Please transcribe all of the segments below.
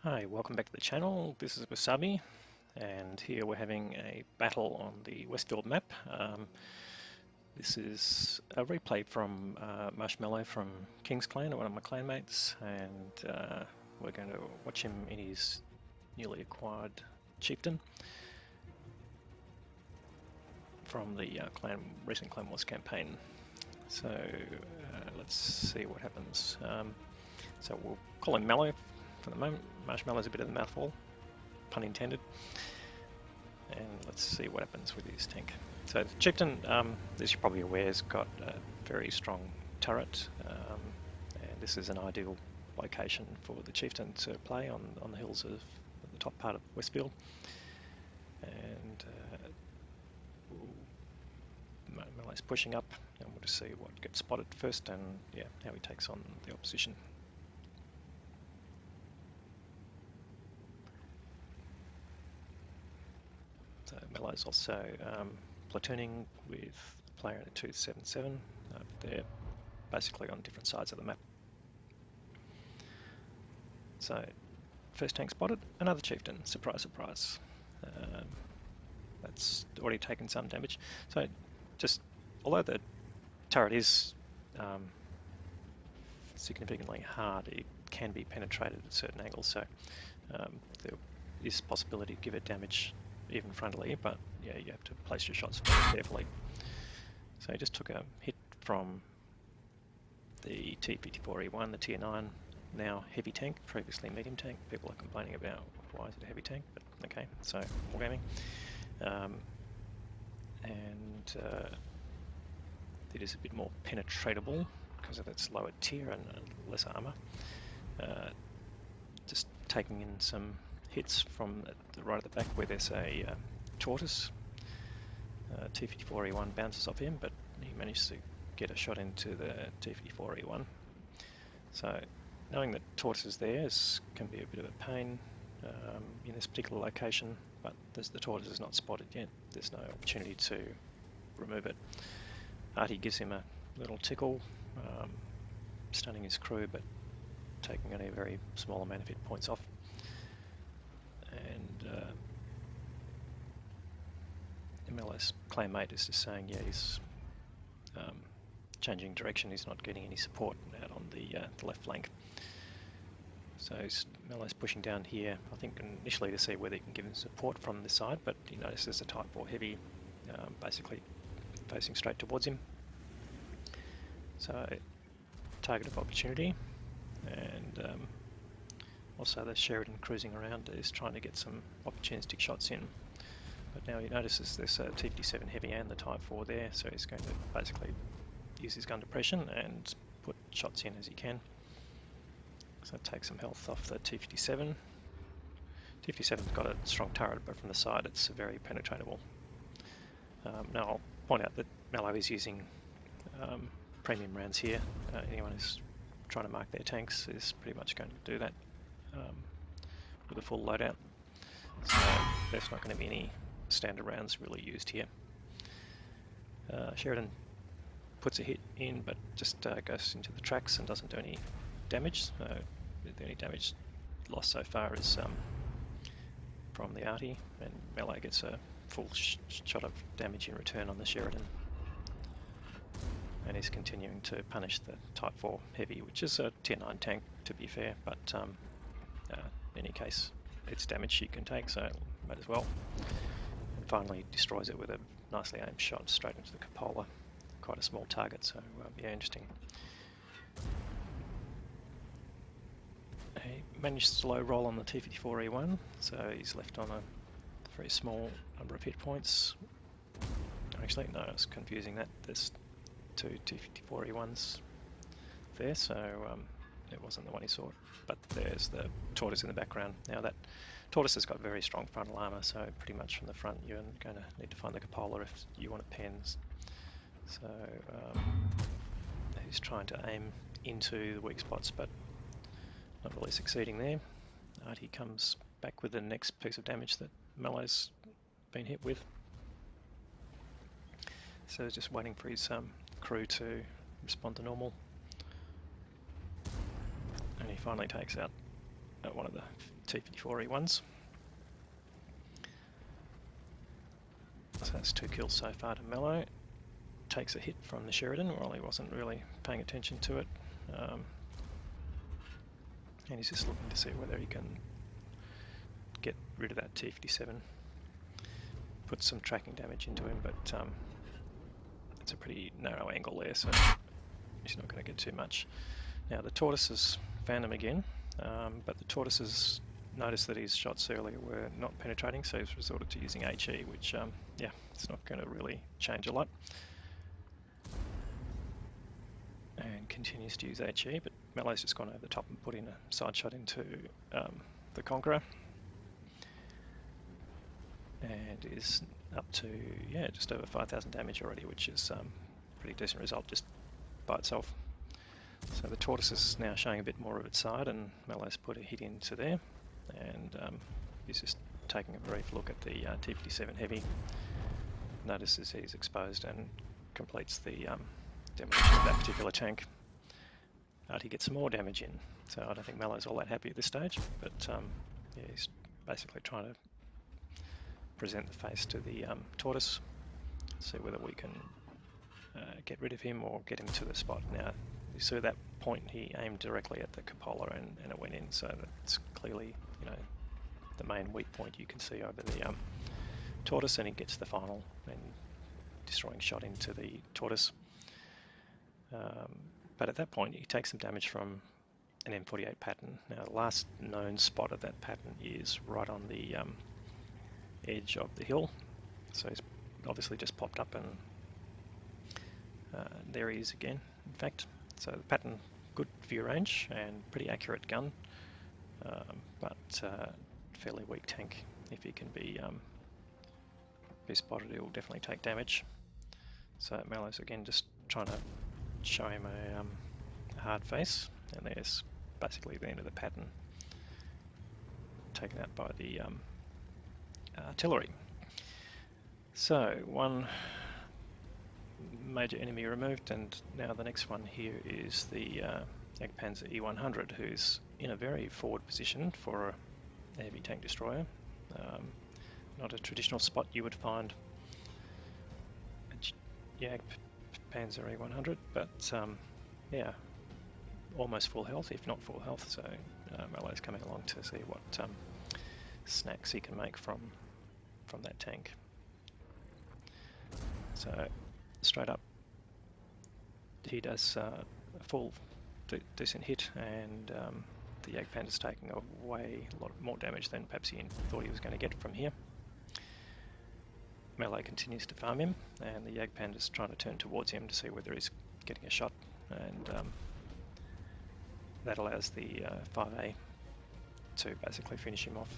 Hi, welcome back to the channel. This is Wasabi, and here we're having a battle on the Westfield map. This is a replay from Marshmelo from King's Clan, one of my clanmates, and we're going to watch him in his newly acquired Chieftain from the recent Clan Wars campaign. So let's see what happens. So we'll call him Mallow for the moment. Marshmelo's a bit of a mouthful, pun intended. And let's see what happens with his tank. So the Chieftain, as you're probably aware, has got a very strong turret, and this is an ideal location for the Chieftain to play on the hills of the top part of Westfield. And Melee's pushing up, and we'll just see what gets spotted first, and yeah, how he takes on the opposition. So Melee's also platooning with a player in a 277. They're basically on different sides of the map. So first tank spotted, another Chieftain. Surprise, surprise. That's already taken some damage. So just, although the turret is significantly hard, it can be penetrated at certain angles. So there is possibility to give it damage even frontally, but yeah, you have to place your shots very carefully. So he just took a hit from the T-54E1, the Tier 9, now heavy tank, previously medium tank. People are complaining about why is it a heavy tank, but okay, so wargaming. It is a bit more penetratable because of its lower tier and less armour. Just taking in some hits from the right at the back where there's a tortoise. T-54E1 bounces off him, but he managed to get a shot into the T-54E1. So knowing that tortoise is there can be a bit of a pain in this particular location, but the tortoise is not spotted yet. There's no opportunity to remove it. Artie gives him a little tickle, stunning his crew, but taking only a very small amount of hit points off. And Melee's claymate is just saying, yeah, he's changing direction. He's not getting any support out on the left flank. So Melee's pushing down here, I think initially to see whether he can give him support from this side, but he notices there's a Type 4 heavy basically facing straight towards him. So target of opportunity, and also the Sheridan cruising around is trying to get some opportunistic shots in. But now he notices there's a T-57 heavy and the Type 4 there, so he's going to basically use his gun depression and put shots in as he can. So take some health off the T-57. T-57's got a strong turret, but from the side it's very penetratable. Now I'll point out that Mallow is using premium rounds here. Anyone who's trying to mark their tanks is pretty much going to do that with a full loadout. So there's not going to be any standard rounds really used here. Sheridan puts a hit in, but just goes into the tracks and doesn't do any damage. The only damage lost so far is from the Artie, and Melee gets a full shot of damage in return on the Sheridan. And he's continuing to punish the Type 4 heavy, which is a Tier 9 tank to be fair, but in any case it's damage she can take, so might as well. And finally destroys it with a nicely aimed shot straight into the cupola. Quite a small target, so yeah, interesting. He managed to low roll on the T-54E1, so he's left on a very small number of hit points. Actually, no, I was confusing that. There's two T-54E1s there, so it wasn't the one he saw. But there's the tortoise in the background. Now that tortoise has got very strong frontal armour, so pretty much from the front you're going to need to find the cupola if you want to pens. So he's trying to aim into the weak spots, but not really succeeding there. Artie comes back with the next piece of damage that Mellow's been hit with. So just waiting for his crew to respond to normal. And he finally takes out one of the T-54E ones. So that's 2 kills so far to Mello. Takes a hit from the Sheridan while he wasn't really paying attention to it. And he's just looking to see whether he can get rid of that T-57. Put some tracking damage into him, but it's a pretty narrow angle there, so he's not going to get too much. Now the tortoises found him again, but the tortoises noticed that his shots earlier were not penetrating, so he's resorted to using HE, which, yeah, it's not going to really change a lot. And continues to use HE, but Mello's just gone over the top and put in a side shot into the Conqueror. And is up to, yeah, just over 5,000 damage already, which is a pretty decent result just by itself. So the tortoise is now showing a bit more of its side, and Mello's put a hit into there, and he's just taking a brief look at the T-57 Heavy. Notices he's exposed and completes the demolition of that particular tank. He gets some more damage in, so I don't think Mello's all that happy at this stage, but yeah, he's basically trying to present the face to the tortoise, see whether we can get rid of him or get him to the spot. Now, you see at that point he aimed directly at the cupola and it went in, so that's clearly, you know, the main weak point you can see over the tortoise, and he gets the final and destroying shot into the tortoise. But at that point he takes some damage from an M48 pattern. Now the last known spot of that pattern is right on the edge of the hill, so he's obviously just popped up, and there he is again, in fact. So the pattern, good view range and pretty accurate gun, but fairly weak tank. If he can be spotted, he'll definitely take damage. So Mello's again just trying to show him a hard face, and there's basically the end of the pattern, taken out by the artillery. So one major enemy removed, and now the next one here is the Jagdpanzer E100, who's in a very forward position for a heavy tank destroyer. Not a traditional spot you would find a Jagdpanzer E100, but yeah, almost full health, if not full health, so Mello's coming along to see what snacks he can make from that tank. So straight up he does a full decent hit, and the Jagdpanzer's taking a lot more damage than perhaps he thought he was going to get from here. Mello continues to farm him, and the Jagdpanzer's trying to turn towards him to see whether he's getting a shot, and that allows the 5A to basically finish him off.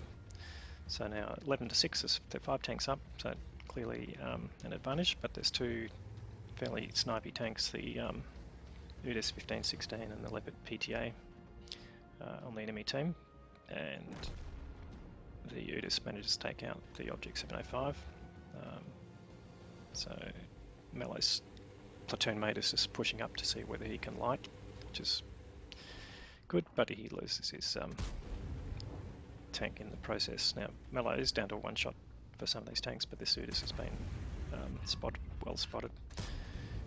So now 11-6 is the 5 tanks up, so clearly an advantage, but there's 2 fairly snipey tanks, the UDIS 1516 and the Leopard PTA on the enemy team, and the UDIS manages to take out the Object 705. So Mello's platoon mate is just pushing up to see whether he can light, which is good, but he loses his tank in the process. Now Mello is down to 1 shot for some of these tanks, but this UDIS has been well spotted.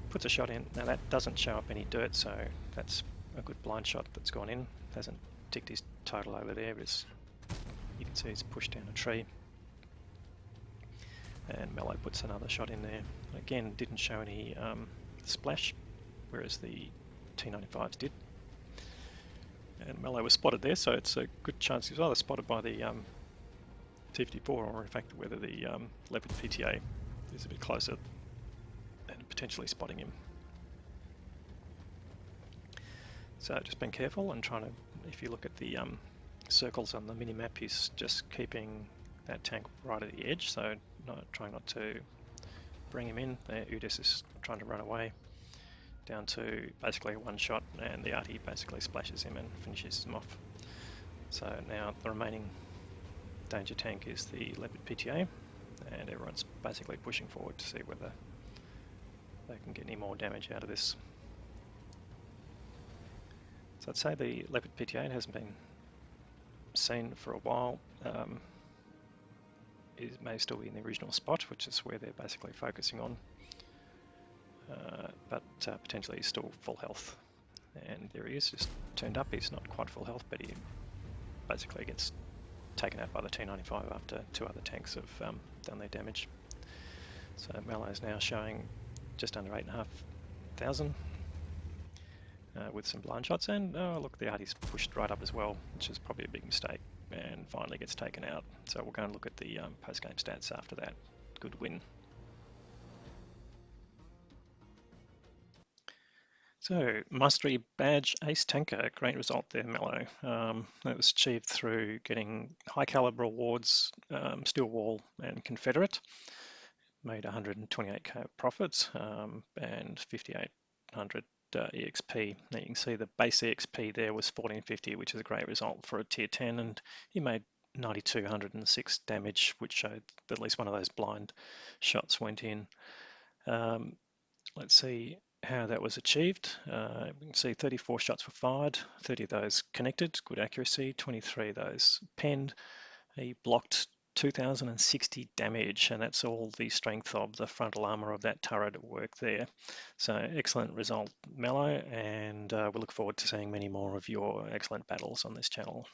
Puts a shot in. Now that doesn't show up any dirt, so that's a good blind shot that's gone in. Hasn't ticked his total over there, but you can see he's pushed down a tree. And Mello puts another shot in there. Again, didn't show any splash, whereas the T95s did. And Mello was spotted there, so it's a good chance he was either spotted by the T54 or in fact whether the Leopard PTA is a bit closer and potentially spotting him. So just being careful and trying to, if you look at the circles on the mini-map, he's just keeping that tank right at the edge, so trying not to bring him in. The UDIS is trying to run away down to basically a 1 shot, and the arty basically splashes him and finishes him off. So now the remaining danger tank is the Leopard PTA, and everyone's basically pushing forward to see whether they can get any more damage out of this. So I'd say the Leopard PTA hasn't been seen for a while. It may still be in the original spot, which is where they're basically focusing on, but potentially he's still full health. And there he is, just turned up. He's not quite full health, but he basically gets taken out by the T95 after 2 other tanks have done their damage. So Mallo's now showing just under 8,500 with some blind shots, and oh look, the Artie's pushed right up as well, which is probably a big mistake, and finally gets taken out. So we'll go and look at the post-game stats after that. Good win. So, Mastery Badge Ace Tanker, great result there, Mello. That was achieved through getting high caliber awards, Steel Wall and Confederate. Made 128k profits and 5,800 EXP. Now you can see the base EXP there was 1450, which is a great result for a tier 10, and he made 9,206 damage, which showed that at least one of those blind shots went in. Let's see how that was achieved. We can see 34 shots were fired, 30 of those connected, good accuracy, 23 of those penned. He blocked 2,060 damage, and that's all the strength of the frontal armour of that turret at work there. So excellent result, Mello, and we look forward to seeing many more of your excellent battles on this channel.